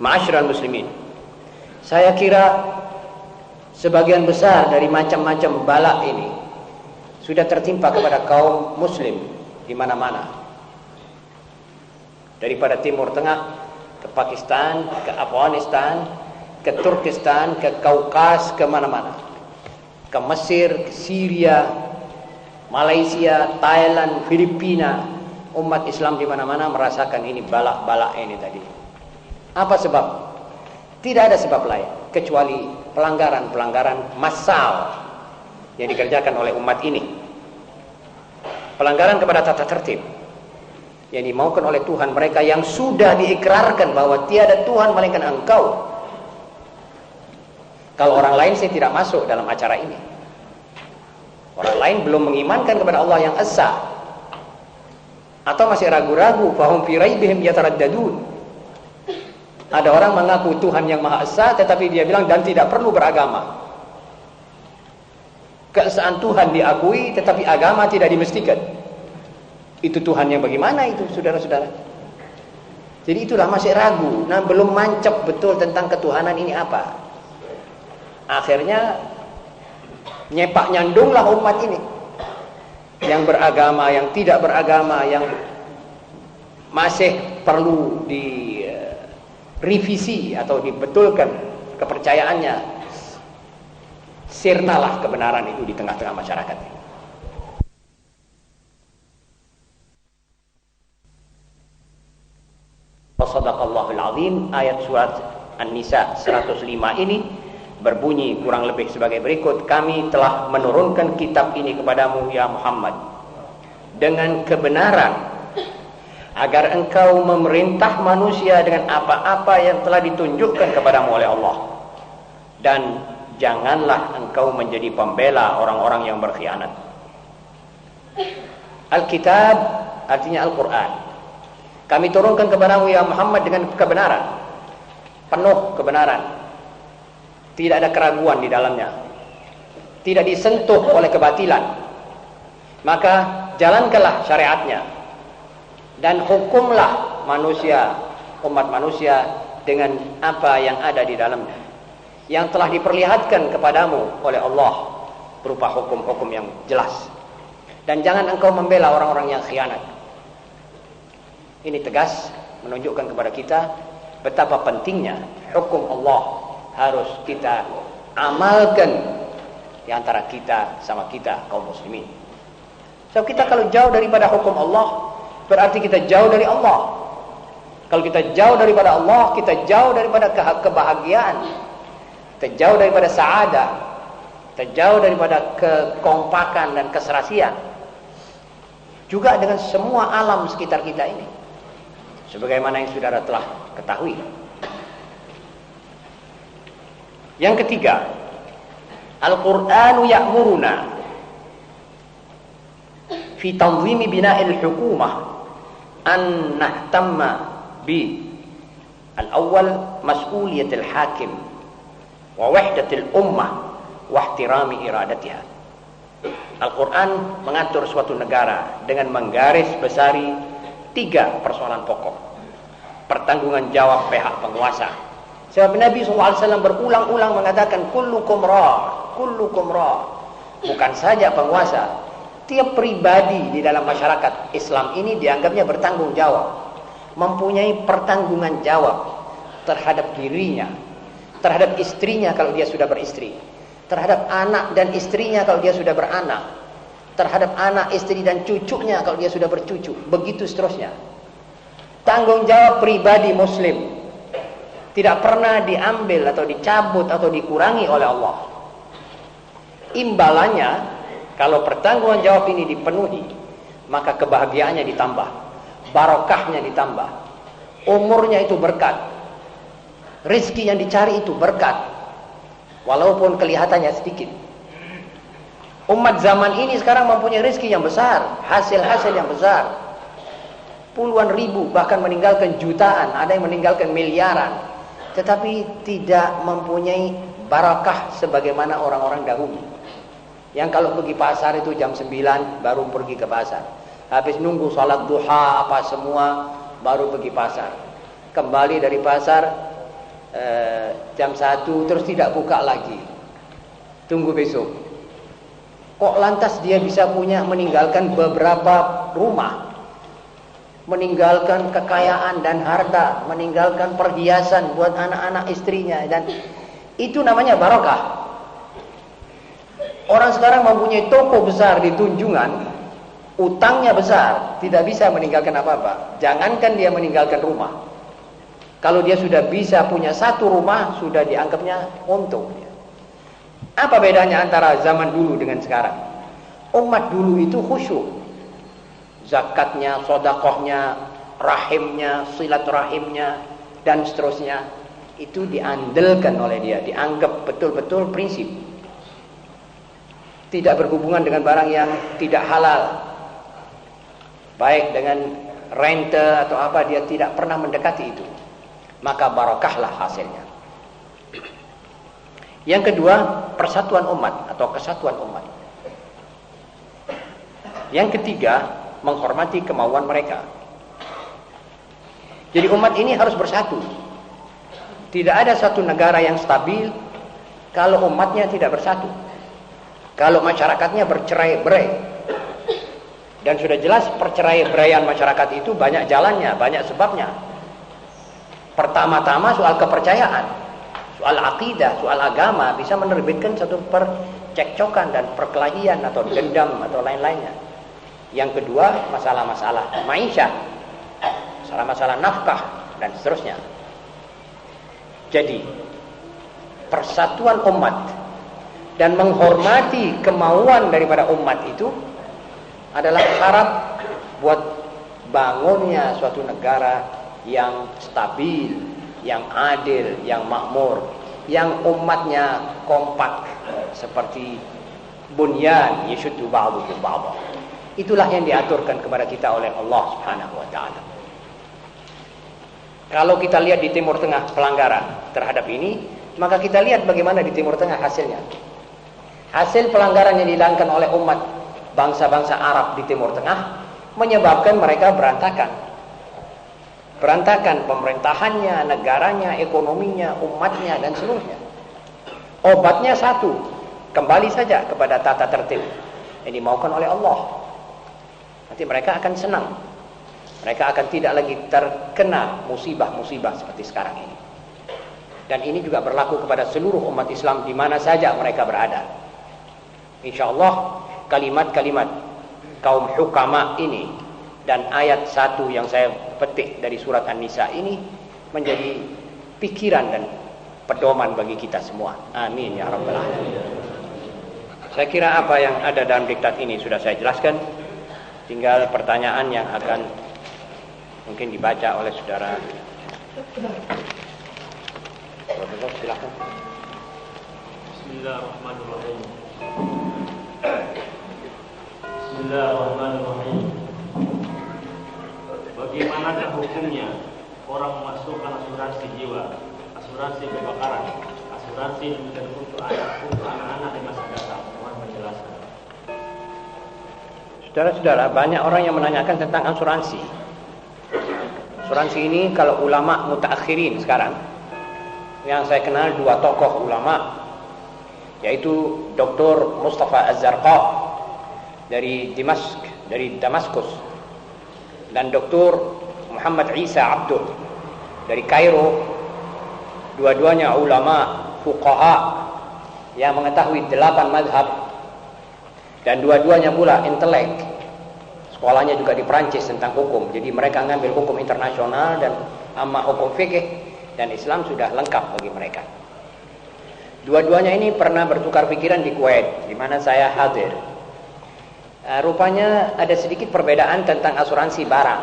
Ma'asyiral muslimin, saya kira sebagian besar dari macam-macam bala ini sudah tertimpa kepada kaum muslim di mana-mana. Daripada Timur Tengah ke Pakistan, ke Afghanistan, ke Turkistan, ke Kaukas, ke mana-mana. Ke Mesir, ke Syria, Malaysia, Thailand, Filipina, umat Islam di mana-mana merasakan ini balak-balak ini tadi. Apa sebab? Tidak ada sebab lain kecuali pelanggaran-pelanggaran massal yang dikerjakan oleh umat ini. Pelanggaran kepada tata tertib yang dimaukan oleh Tuhan mereka yang sudah diikrarkan bahwa tiada Tuhan melainkan Engkau. Kalau orang lain saya tidak masuk dalam acara ini. Orang lain belum mengimankan kepada Allah yang esa, atau masih ragu-ragu, fahum fi raibihim yataraddadun. Ada orang mengaku Tuhan yang Maha Esa, tetapi dia bilang dan tidak perlu beragama. Keesaan Tuhan diakui, tetapi agama tidak dimestikan. Itu Tuhan yang bagaimana itu, saudara-saudara? Jadi itulah masih ragu, nah belum mancap betul tentang ketuhanan ini apa. Akhirnya nyepak nyandunglah umat ini, yang beragama, yang tidak beragama, yang masih perlu direvisi atau dibetulkan kepercayaannya, sirnalah kebenaran itu di tengah-tengah masyarakat. Shadaqallahul azim. Ayat surat An-Nisa 105 ini berbunyi kurang lebih sebagai berikut: kami telah menurunkan kitab ini kepadamu ya Muhammad dengan kebenaran agar engkau memerintah manusia dengan apa-apa yang telah ditunjukkan kepadamu oleh Allah, dan janganlah engkau menjadi pembela orang-orang yang berkhianat. Alkitab artinya Al-Quran. Kami turunkan kepadamu ya Muhammad dengan kebenaran, penuh kebenaran, tidak ada keraguan di dalamnya, tidak disentuh oleh kebatilan. Maka jalankanlah syariatnya dan hukumlah manusia, umat manusia dengan apa yang ada di dalamnya, yang telah diperlihatkan kepadamu oleh Allah berupa hukum-hukum yang jelas. Dan jangan engkau membela orang-orang yang khianat. Ini tegas menunjukkan kepada kita betapa pentingnya hukum Allah harus kita amalkan di antara kita sama kita kaum muslimin. So kita kalau jauh daripada hukum Allah, berarti kita jauh dari Allah. Kalau kita jauh daripada Allah, kita jauh daripada kebahagiaan, kita jauh daripada sa'adah, kita jauh daripada kekompakan dan keserasian. Juga dengan semua alam sekitar kita ini, sebagaimana yang saudara telah ketahui. Yang ketiga, Al-Qur'anu ya'muruna fi tanzimi bina'il hukumah an nahtamma bi al-awwal mas'uliyatil hakim wa wahdatil ummah wa ihtirami iradatiha. Al-Quran mengatur suatu negara dengan menggaris besari 3 persoalan pokok. Pertanggungan jawab pihak penguasa. Sebab Nabi SAW berulang-ulang mengatakan kullukum ra', kullukum ra'. Bukan saja penguasa, tiap pribadi di dalam masyarakat Islam ini dianggapnya bertanggung jawab, mempunyai pertanggungan jawab terhadap dirinya, terhadap istrinya kalau dia sudah beristri, terhadap anak dan istrinya kalau dia sudah beranak, terhadap anak, istri dan cucunya kalau dia sudah bercucu, begitu seterusnya. Tanggung jawab pribadi muslim tidak pernah diambil atau dicabut atau dikurangi oleh Allah. Imbalannya, kalau pertanggungan jawab ini dipenuhi, maka kebahagiaannya ditambah, barokahnya ditambah, umurnya itu berkat, rezeki yang dicari itu berkat, walaupun kelihatannya sedikit. Umat zaman ini sekarang mempunyai rezeki yang besar, hasil-hasil yang besar, puluhan ribu, bahkan meninggalkan jutaan, ada yang meninggalkan miliaran, tetapi tidak mempunyai barakah sebagaimana orang-orang dahulu, yang kalau pergi pasar itu jam 9 baru pergi ke pasar, habis nunggu salat duha apa semua baru pergi pasar, kembali dari pasar jam 1 terus tidak buka lagi, tunggu besok. Kok lantas dia bisa meninggalkan beberapa rumah, meninggalkan kekayaan dan harta, meninggalkan perhiasan buat anak-anak istrinya, dan itu namanya barokah. Orang sekarang mempunyai toko besar di Tunjungan, utangnya besar, tidak bisa meninggalkan apa-apa. Jangankan dia meninggalkan rumah. Kalau dia sudah bisa punya satu rumah, sudah dianggapnya untung. Apa bedanya antara zaman dulu dengan sekarang? Umat dulu itu khusyuk. Zakatnya, sodakohnya, rahimnya, silaturahimnya, dan seterusnya. Itu diandalkan oleh dia, dianggap betul-betul prinsip. Tidak berhubungan dengan barang yang tidak halal, baik dengan rente atau apa, dia tidak pernah mendekati itu. Maka barokahlah hasilnya. Yang kedua, persatuan umat atau kesatuan umat. Yang ketiga, menghormati kemauan mereka. Jadi umat ini harus bersatu. Tidak ada satu negara yang stabil kalau umatnya tidak bersatu. Kalau masyarakatnya bercerai-berai, dan sudah jelas percerai-beraian masyarakat itu banyak jalannya, banyak sebabnya. Pertama-tama soal kepercayaan, soal akidah, soal agama bisa menerbitkan satu percekcokan dan perkelahian atau dendam atau lain-lainnya. Yang kedua, masalah-masalah maisha, masalah-masalah nafkah dan seterusnya. Jadi persatuan umat dan menghormati kemauan daripada umat itu adalah syarat buat bangunnya suatu negara yang stabil, yang adil, yang makmur, yang umatnya kompak seperti bunyan yashuddu ba'duhu ba'dha. Itulah yang diaturkan kepada kita oleh Allah Subhanahu wa taala. Kalau kita lihat di Timur Tengah pelanggaran terhadap ini, maka kita lihat bagaimana di Timur Tengah hasilnya. Hasil pelanggaran yang dilakukan oleh umat bangsa-bangsa Arab di Timur Tengah menyebabkan mereka berantakan. Berantakan pemerintahannya, negaranya, ekonominya, umatnya, dan seluruhnya. Obatnya satu, kembali saja kepada tata tertib yang dimaukan oleh Allah. Nanti mereka akan senang. Mereka akan tidak lagi terkena musibah-musibah seperti sekarang ini. Dan ini juga berlaku kepada seluruh umat Islam di mana saja mereka berada. InsyaAllah kalimat-kalimat kaum hukama ini dan ayat 1 yang saya petik dari surat An-Nisa ini menjadi pikiran dan pedoman bagi kita semua. Amin ya rabbal alamin. Saya kira apa yang ada dalam diktat ini sudah saya jelaskan. Tinggal pertanyaan yang akan mungkin dibaca oleh saudara. Silakan. Bismillahirrahmanirrahim. Bismillahirrahmanirrahim. Bagaimanakah hukumnya orang memasukkan asuransi jiwa, asuransi kebakaran, asuransi dan untuk anak-anak di masa datang? Mohon penjelasan. Saudara-saudara, banyak orang yang menanyakan tentang asuransi. Asuransi ini kalau ulama mutaakhirin sekarang, yang saya kenal dua tokoh ulama, yaitu Dr. Mustafa Az-Zarqa dari Damaskus, dan Dr. Muhammad Isa Abdul dari Kairo. Dua-duanya ulama fuqaha yang mengetahui 8 mazhab, dan dua-duanya pula intelek. Sekolahnya juga di Prancis tentang hukum. Jadi mereka ngambil hukum internasional dan amma hukum fikih, dan Islam sudah lengkap bagi mereka. Dua-duanya ini pernah bertukar pikiran di Kuwait, di mana saya hadir. Rupanya ada sedikit perbedaan tentang asuransi barang.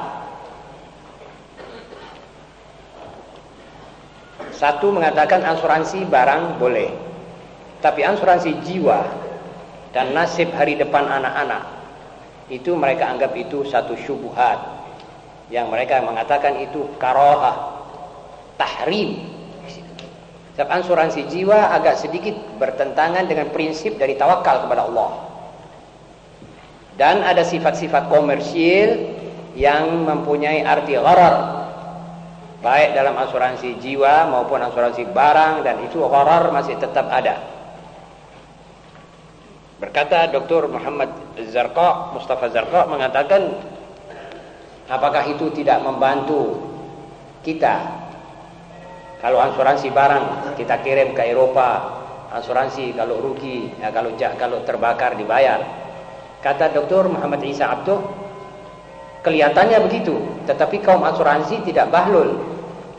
Satu mengatakan asuransi barang boleh, tapi asuransi jiwa dan nasib hari depan anak-anak itu mereka anggap itu satu syubhat, yang mereka mengatakan itu karahah, tahrim. Sebab asuransi jiwa agak sedikit bertentangan dengan prinsip dari tawakal kepada Allah. Dan ada sifat-sifat komersil yang mempunyai arti gharar. baik dalam asuransi jiwa maupun asuransi barang, dan itu gharar masih tetap ada. Berkata Dr. Muhammad Zarqa, Mustafa Zarqa mengatakan, apakah itu tidak membantu kita kalau asuransi barang kita kirim ke Eropa, asuransi kalau rugi, ya, kalau terbakar dibayar. Kata Dr. Muhammad Isa Abduh, kelihatannya begitu, tetapi kaum asuransi tidak bahlul.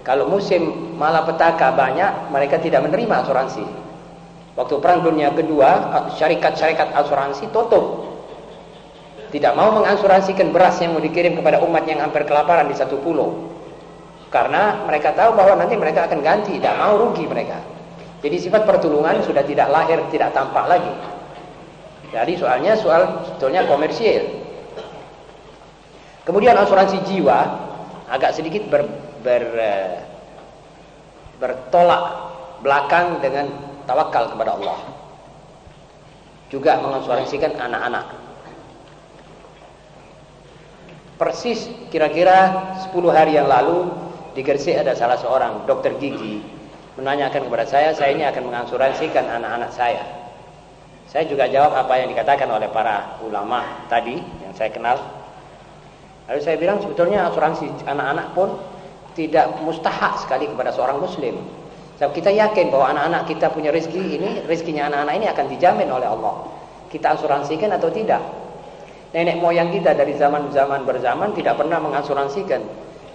Kalau musim malapetaka banyak, mereka tidak menerima asuransi. Waktu Perang Dunia Kedua, syarikat-syarikat asuransi tutup. Tidak mau mengasuransikan beras yang mau dikirim kepada umat yang hampir kelaparan di satu pulau. Karena mereka tahu bahwa nanti mereka akan ganti, tidak mau rugi mereka. Jadi sifat pertolongan sudah tidak lahir, tidak tampak lagi. Jadi soalnya sebetulnya komersial. Kemudian asuransi jiwa agak sedikit bertolak belakang dengan tawakal kepada Allah. Juga mengasuransikan anak-anak. Persis kira-kira 10 hari yang lalu di Gresik ada salah seorang dokter gigi menanyakan kepada saya ini akan mengasuransikan anak-anak saya. Saya juga jawab apa yang dikatakan oleh para ulama tadi yang saya kenal. Lalu saya bilang sebetulnya asuransi anak-anak pun tidak mustahak sekali kepada seorang muslim. Sebab kita yakin bahwa anak-anak kita punya rezeki ini, rezekinya anak-anak ini akan dijamin oleh Allah. Kita asuransikan atau tidak? Nenek moyang kita dari zaman-zaman berzaman tidak pernah mengasuransikan.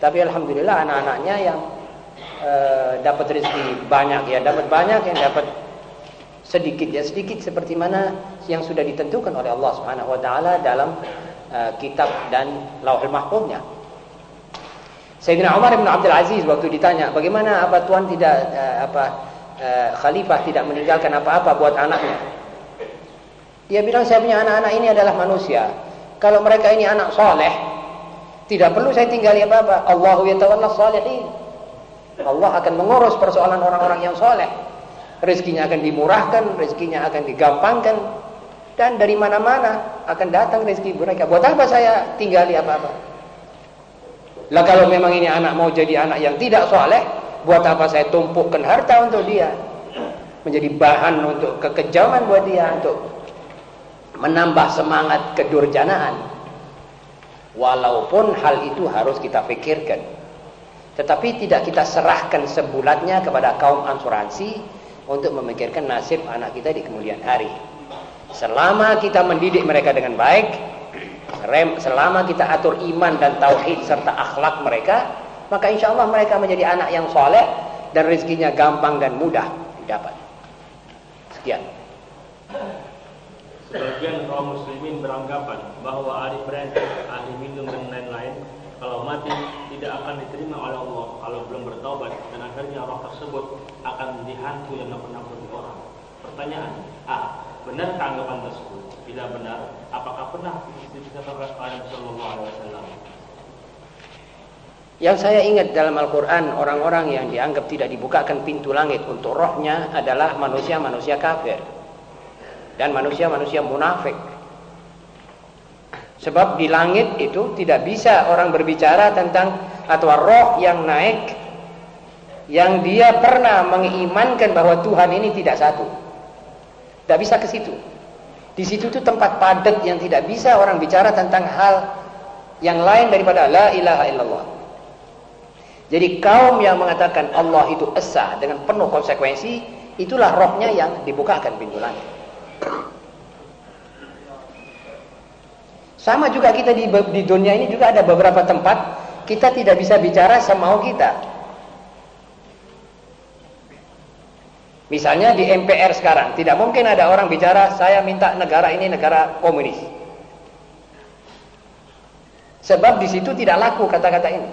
Tapi alhamdulillah anak-anaknya yang dapat rezeki banyak ya dapat banyak, yang dapat sedikit ya sedikit, seperti mana yang sudah ditentukan oleh Allah Subhanahu wa taala dalam kitab dan Lauhul Mahfuznya. Sayyidina Umar bin Abdul Aziz waktu ditanya, bagaimana apa Tuhan tidak khalifah tidak meninggalkan apa-apa buat anaknya? Dia bilang, saya punya anak-anak ini adalah manusia. Kalau mereka ini anak soleh, tidak perlu saya tinggali apa-apa. Allahu yatawalla shalihin. Allah akan mengurus persoalan orang-orang yang soleh. Rezekinya akan dimurahkan, rezekinya akan digampangkan, dan dari mana-mana akan datang rezeki mereka. Buat apa saya tinggali apa-apa? Lah kalau memang ini anak mau jadi anak yang tidak soleh, buat apa saya tumpukkan harta untuk dia? Menjadi bahan untuk kekejaman buat dia, untuk menambah semangat kedurjanaan. Walaupun hal itu harus kita pikirkan, tetapi tidak kita serahkan sebulatnya kepada kaum asuransi untuk memikirkan nasib anak kita di kemudian hari. Selama kita mendidik mereka dengan baik, selama kita atur iman dan tauhid serta akhlak mereka, maka insya Allah mereka menjadi anak yang soleh dan rezekinya gampang dan mudah didapat. Sekian. Sebagian kaum muslimin beranggapan bahwa ahli berantai, ahli minum dan lain-lain kalau mati tidak akan diterima oleh Allah kalau belum bertaubat, dan akhirnya roh tersebut akan dihantu yang menakut-nakuti orang. Pertanyaan: benar anggapan tersebut? Bila benar, apakah pernah diceritakan oleh Nabi Sallallahu Alaihi Wasallam? Yang saya ingat dalam Al-Quran, orang-orang yang dianggap tidak dibukakan pintu langit untuk rohnya adalah manusia-manusia kafir dan manusia-manusia munafik. Sebab di langit itu tidak bisa orang berbicara tentang atau roh yang naik yang dia pernah mengimankan bahwa Tuhan ini tidak satu. Tidak bisa ke situ. Di situ itu tempat padat yang tidak bisa orang bicara tentang hal yang lain daripada la ilaha illallah. Jadi kaum yang mengatakan Allah itu esa dengan penuh konsekuensi, itulah rohnya yang dibukakan pintu langit. Sama juga kita di dunia ini juga ada beberapa tempat kita tidak bisa bicara semau kita. Misalnya di MPR sekarang, tidak mungkin ada orang bicara, saya minta negara ini negara komunis. Sebab di situ tidak laku kata-kata ini.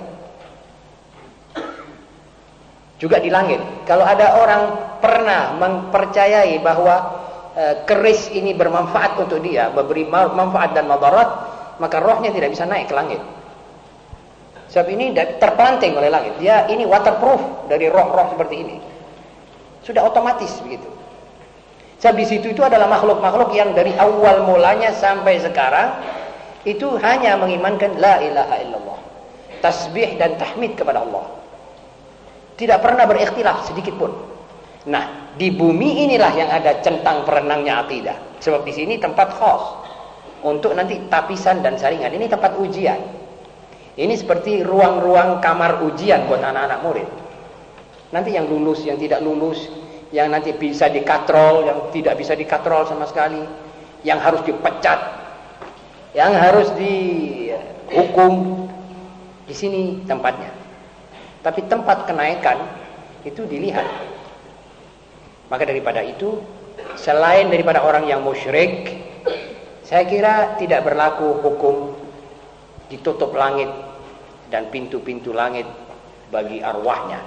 Juga di langit. Kalau ada orang pernah mempercayai bahwa keris ini bermanfaat untuk dia, memberi manfaat dan madarat, maka rohnya tidak bisa naik ke langit. Sebab ini terpelanting oleh langit. Dia ini waterproof dari roh-roh seperti ini. Sudah otomatis begitu. Sebab di situ itu adalah makhluk-makhluk yang dari awal mulanya sampai sekarang itu hanya mengimankan la ilaha illallah, tasbih dan tahmid kepada Allah. Tidak pernah berikhtilaf sedikit pun. Nah, di bumi inilah yang ada centang perenangnya akidah. Sebab di sini tempat khos untuk nanti tapisan dan saringan. Ini tempat ujian. Ini seperti ruang-ruang kamar ujian buat anak-anak murid. Nanti yang lulus, yang tidak lulus, yang nanti bisa dikatrol, yang tidak bisa dikatrol sama sekali, yang harus dipecat, yang harus dihukum, di sini tempatnya. Tapi tempat kenaikan itu dilihat. Maka daripada itu, selain daripada orang yang musyrik, saya kira tidak berlaku hukum ditutup langit dan pintu-pintu langit bagi arwahnya.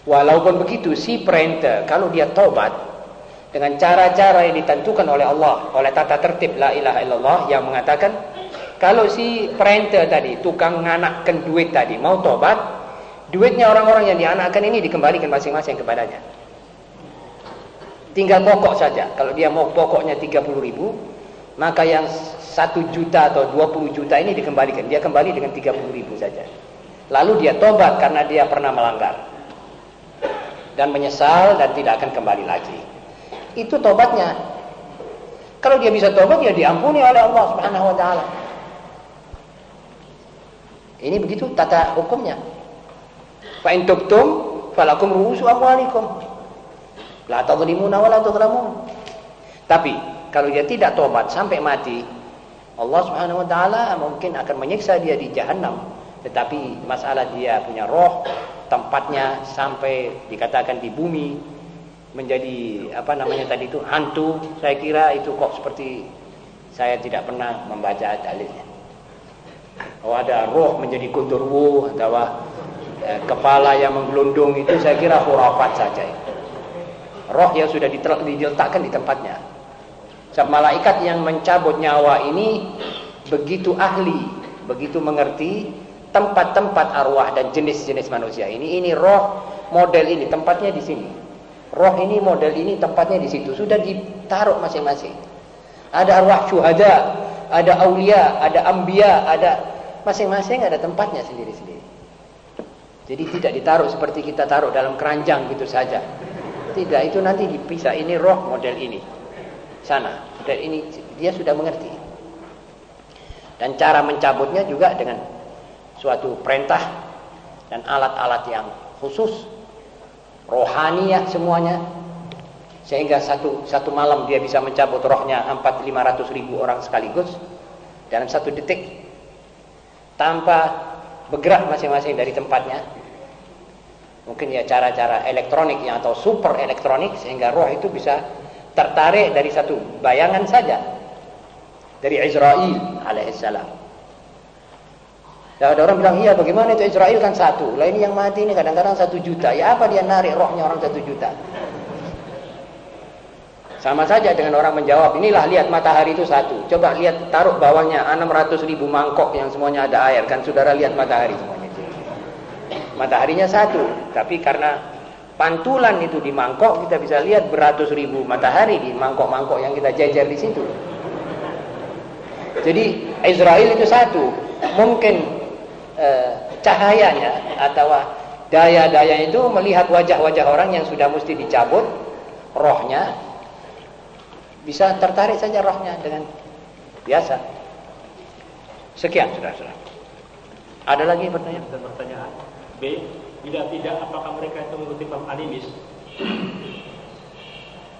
Walaupun begitu, si perintah kalau dia tobat dengan cara-cara yang ditentukan oleh Allah, oleh tata tertib la ilaha illallah yang mengatakan, kalau si perintah tadi, tukang nganakkan duit tadi mau tobat, duitnya orang-orang yang dianakkan ini dikembalikan masing-masing kepadanya. Tinggal pokok saja. Kalau dia mau pokoknya 30.000, maka yang 1 juta atau 20 juta ini dikembalikan. Dia kembali dengan 30.000 saja. Lalu dia tobat karena dia pernah melanggar dan menyesal dan tidak akan kembali lagi. Itu tobatnya. Kalau dia bisa tobat, dia diampuni oleh Allah Subhanahu wa taala. Ini begitu tata hukumnya. Fa in tubtum falakum ru'usu amwalikum. La tadlimuna wa la tudlamun. Tapi kalau dia tidak tobat sampai mati, Allah Subhanahu wa taala mungkin akan menyiksa dia di jahanam. Tetapi masalah dia punya roh, tempatnya sampai dikatakan di bumi menjadi apa namanya tadi itu hantu. Saya kira itu kok seperti saya tidak pernah membaca dalilnya. Oh, ada roh menjadi gundurwo atau kepala yang menggelundung, itu saya kira khurafat saja itu. Roh yang sudah diletakkan di tempatnya. Sebab malaikat yang mencabut nyawa ini begitu ahli, begitu mengerti tempat-tempat arwah dan jenis-jenis manusia ini. Ini roh model ini tempatnya di sini. Roh ini model ini tempatnya di situ. Sudah ditaruh masing-masing. Ada arwah syuhada, ada aulia, ada anbiya, ada masing-masing ada tempatnya sendiri-sendiri. Jadi tidak ditaruh seperti kita taruh dalam keranjang gitu saja. Tidak, itu nanti dipisah. Ini roh model ini. Sana, model ini dia sudah mengerti. Dan cara mencabutnya juga dengan suatu perintah dan alat-alat yang khusus, rohaniah semuanya. Sehingga satu malam dia bisa mencabut rohnya 400-500 ribu orang sekaligus dalam 1 detik, tanpa bergerak masing-masing dari tempatnya. Mungkin ya cara-cara elektronik yang atau super elektronik, sehingga roh itu bisa tertarik dari satu bayangan saja, dari Israel alaihissalam. Ada orang bilang, iya bagaimana itu Israel kan 1, lah ini yang mati ini kadang-kadang 1 juta. Ya apa dia narik rohnya orang 1 juta? Sama saja dengan orang menjawab, inilah lihat matahari itu 1. Coba lihat, taruh bawahnya 600 ribu mangkok yang semuanya ada air. Kan saudara lihat matahari semuanya. Mataharinya 1. Tapi karena pantulan itu di mangkok, kita bisa lihat beratus ribu matahari di mangkok-mangkok yang kita jajar di situ. Jadi Israel itu 1. Mungkin cahayanya atau daya-daya itu melihat wajah-wajah orang yang sudah mesti dicabut rohnya, bisa tertarik saja rohnya dengan biasa. Sekian, saudara-saudara. Ada lagi pertanyaan? B. Bila tidak, apakah mereka itu mengikuti paham animis?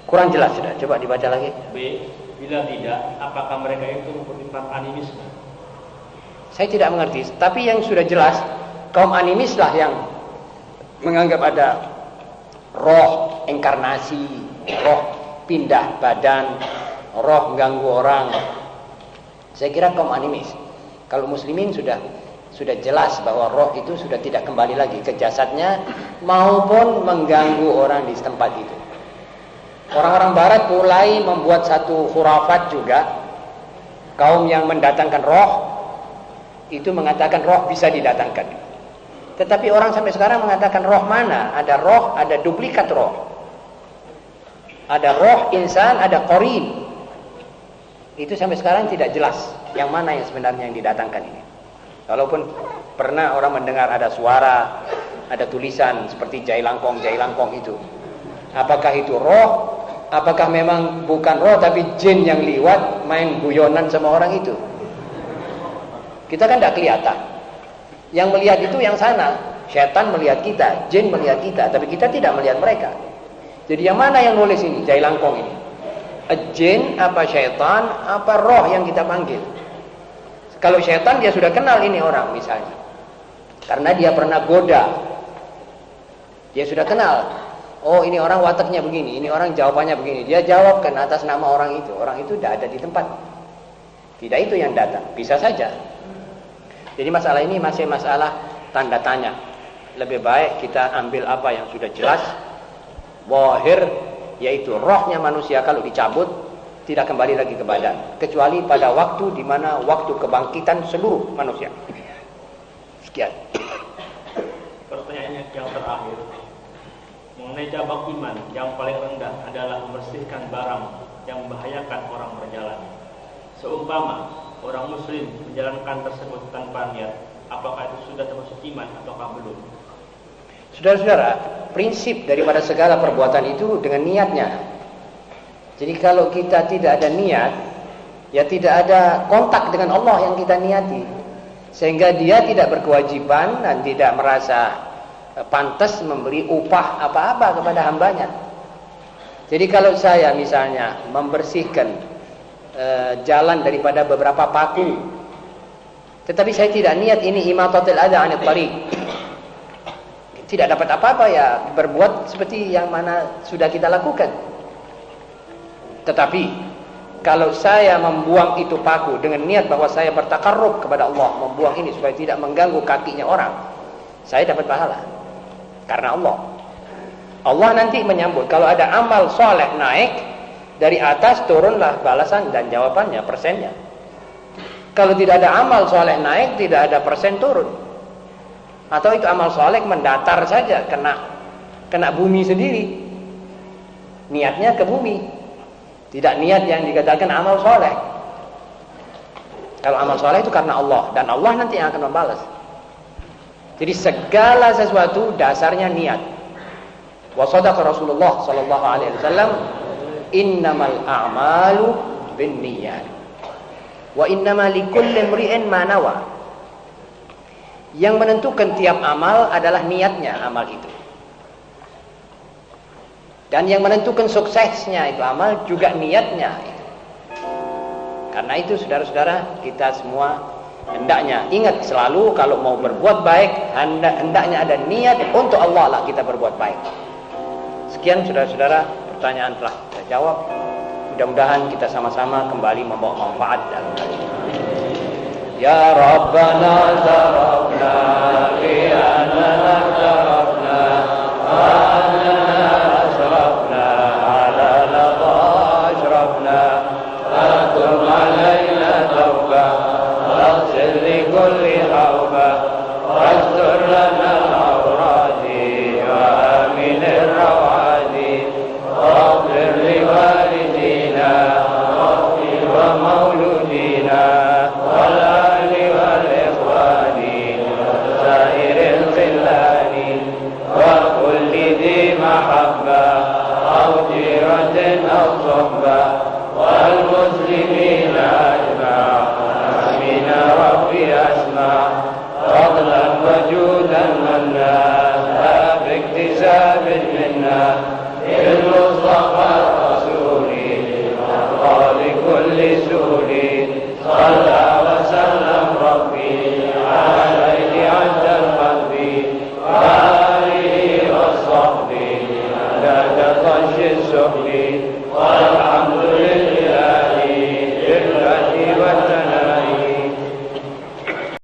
Kurang jelas, sudah. Coba dibaca lagi. B. Bila tidak, apakah mereka itu mengikuti paham animis? Saya tidak mengerti. Tapi yang sudah jelas, kaum animis lah yang menganggap ada roh inkarnasi, roh pindah badan, roh ganggu orang. Saya kira kaum animis. Kalau muslimin sudah jelas bahwa roh itu sudah tidak kembali lagi ke jasadnya maupun mengganggu orang di tempat itu. Orang-orang barat mulai membuat satu khurafat juga. Kaum yang mendatangkan roh itu mengatakan roh bisa didatangkan. Tetapi orang sampai sekarang mengatakan roh mana? Ada roh, ada duplikat roh. Ada roh insan, ada qarin. Itu sampai sekarang tidak jelas yang mana yang sebenarnya yang didatangkan ini. Walaupun pernah orang mendengar ada suara ada tulisan seperti jailangkong itu. Apakah itu roh? Apakah memang bukan roh tapi jin yang liwat main guyonan sama orang itu? Kita kan tidak kelihatan. Yang melihat itu yang sana. Setan melihat kita, jin melihat kita, tapi kita tidak melihat mereka. Jadi yang mana yang nulis ini, jailangkong ini? Jin, apa syaitan, apa roh yang kita panggil? Kalau syaitan dia sudah kenal ini orang misalnya. Karena dia pernah goda. Dia sudah kenal. Oh ini orang wataknya begini, ini orang jawabannya begini. Dia jawabkan atas nama orang itu. Orang itu tidak ada di tempat. Tidak itu yang datang, bisa saja. Jadi masalah ini masih masalah tanda tanya. Lebih baik kita ambil apa yang sudah jelas. Zahir, yaitu rohnya manusia kalau dicabut tidak kembali lagi ke badan. Kecuali pada waktu di mana waktu kebangkitan seluruh manusia. Sekian. Pertanyaannya yang terakhir. Mengenai cabang iman yang paling rendah adalah membersihkan barang yang membahayakan orang berjalan. Seumpama orang muslim menjalankan tersebut tanpa niat, apakah itu sudah termasuk iman ataukah belum? Saudara-saudara, prinsip daripada segala perbuatan itu dengan niatnya. Jadi kalau kita tidak ada niat, ya tidak ada kontak dengan Allah yang kita niati. Sehingga dia tidak berkewajiban dan tidak merasa pantas memberi upah apa-apa kepada hambanya. Jadi kalau saya misalnya membersihkan jalan daripada beberapa paku, tetapi saya tidak niat ini imatatul adza 'anil thariq, tidak dapat apa-apa, ya berbuat seperti yang mana sudah kita lakukan. Tetapi kalau saya membuang itu paku dengan niat bahwa saya bertakarrub kepada Allah, membuang ini supaya tidak mengganggu kakinya orang, saya dapat pahala karena Allah. Allah nanti menyambut. Kalau ada amal soleh naik dari atas, turunlah balasan dan jawabannya, persennya. Kalau tidak ada amal soleh naik, tidak ada persen turun. Atau itu amal soleh mendatar saja, kena bumi sendiri. Niatnya ke bumi, tidak niat yang dikatakan amal soleh. Kalau amal soleh itu karena Allah, dan Allah nanti yang akan membalas. Jadi segala sesuatu dasarnya niat. Wa shadaqa Rasulullah sallallahu alaihi wasallam, innamal a'malu binniyat wa innamal likulli imri'in ma nawa. Yang menentukan tiap amal adalah niatnya amal itu. Dan yang menentukan suksesnya itu amal juga niatnya itu. Karena itu saudara-saudara, kita semua hendaknya ingat selalu kalau mau berbuat baik, hendaknya ada niat untuk Allah lah kita berbuat baik. Sekian saudara-saudara, pertanyaan telah kita jawab. Mudah-mudahan kita sama-sama kembali membawa manfaat dalam hal ini. Ya Rabbana tarafna bi annana tarafna wa annana asrafna ala lada asrafna fatum alayna tawba waghfir li kulli hawba wastur lana al-awradi wa amin ar-rawadi waghfir li walidina wa mauludina محبة أو جيرة أو صحبة والمسلمين أجمع آمين ربي أسمع فضلا وجودا منا لا باكتساب منا بالمصطفى الرسول مرضى بكل سور صلى